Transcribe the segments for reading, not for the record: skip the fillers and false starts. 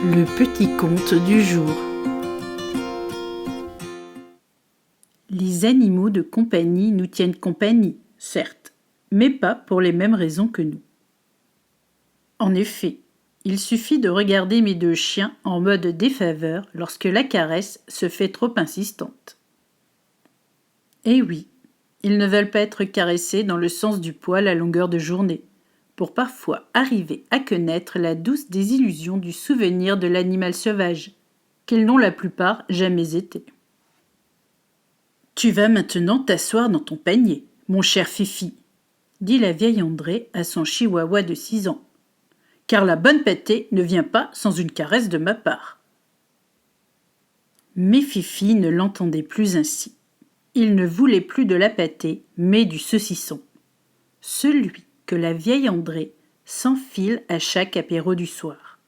Le petit conte du jour. Les animaux de compagnie nous tiennent compagnie, certes, mais pas pour les mêmes raisons que nous. En effet, il suffit de regarder mes deux chiens en mode défaveur lorsque la caresse se fait trop insistante. Eh oui, ils ne veulent pas être caressés dans le sens du poil à longueur de journée, pour parfois arriver à connaître la douce désillusion du souvenir de l'animal sauvage, qu'ils n'ont la plupart jamais été. « Tu vas maintenant t'asseoir dans ton panier, mon cher Fifi, » dit la vieille Andrée à son chihuahua de 6 ans, « car la bonne pâtée ne vient pas sans une caresse de ma part. » Mais Fifi ne l'entendait plus ainsi. Il ne voulait plus de la pâtée, mais du saucisson. Celui que la vieille Andrée s'enfile à chaque apéro du soir,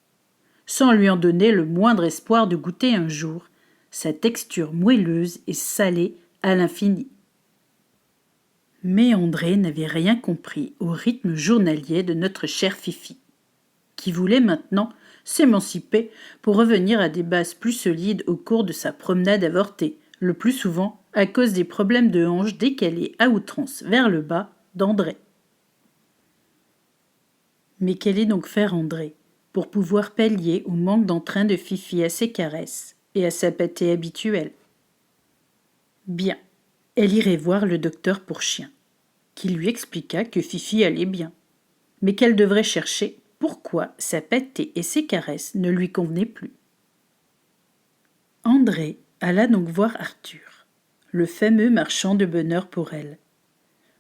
sans lui en donner le moindre espoir de goûter un jour sa texture moelleuse et salée à l'infini. Mais Andrée n'avait rien compris au rythme journalier de notre chère Fifi, qui voulait maintenant s'émanciper pour revenir à des bases plus solides au cours de sa promenade avortée, le plus souvent à cause des problèmes de hanches décalés à outrance vers le bas d'Andrée. Mais qu'allait donc faire Andrée pour pouvoir pallier au manque d'entrain de Fifi à ses caresses et à sa pâtée habituelle? Bien, elle irait voir le docteur pour chiens, qui lui expliqua que Fifi allait bien, mais qu'elle devrait chercher pourquoi sa pâtée et ses caresses ne lui convenaient plus. Andrée alla donc voir Arthur, le fameux marchand de bonheur pour elle,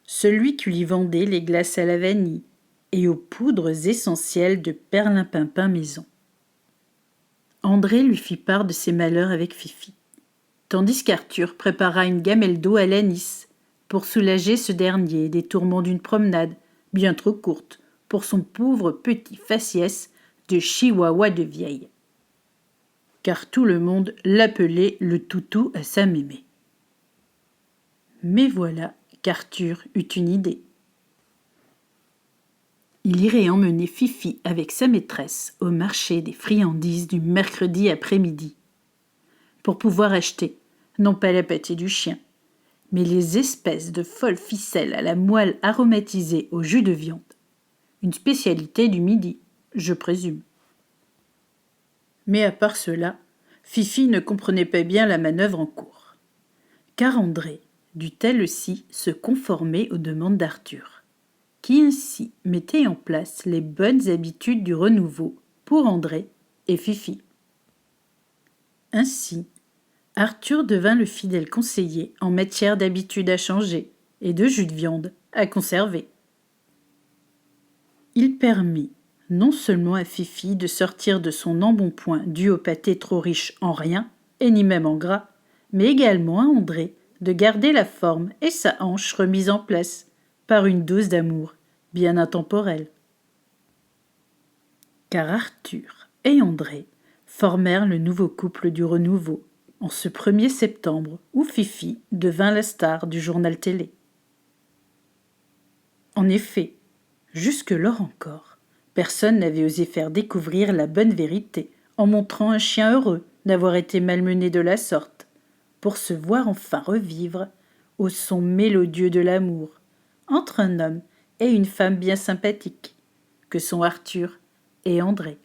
celui qui lui vendait les glaces à la vanille et aux poudres essentielles de perlimpinpin maison. Andrée lui fit part de ses malheurs avec Fifi, tandis qu'Arthur prépara une gamelle d'eau à l'anis pour soulager ce dernier des tourments d'une promenade bien trop courte pour son pauvre petit faciès de chihuahua de vieille. Car tout le monde l'appelait le toutou à sa mémé. Mais voilà qu'Arthur eut une idée. Il irait emmener Fifi avec sa maîtresse au marché des friandises du mercredi après-midi, pour pouvoir acheter, non pas la pâtée du chien, mais les espèces de folles ficelles à la moelle aromatisée au jus de viande, une spécialité du midi, je présume. Mais à part cela, Fifi ne comprenait pas bien la manœuvre en cours, car Andrée dut elle aussi se conformer aux demandes d'Arthur, qui ainsi mettait en place les bonnes habitudes du renouveau pour Andrée et Fifi. Ainsi, Arthur devint le fidèle conseiller en matière d'habitudes à changer et de jus de viande à conserver. Il permit non seulement à Fifi de sortir de son embonpoint dû au pâté trop riche en rien, et ni même en gras, mais également à Andrée de garder la forme et sa hanche remise en place par une dose d'amour bien intemporelle. Car Arthur et Andrée formèrent le nouveau couple du renouveau en ce 1er septembre où Fifi devint la star du journal télé. En effet, jusque-lors encore, personne n'avait osé faire découvrir la bonne vérité en montrant un chien heureux d'avoir été malmené de la sorte, pour se voir enfin revivre au son mélodieux de l'amour entre un homme et une femme bien sympathiques, que sont Arthur et Andrée.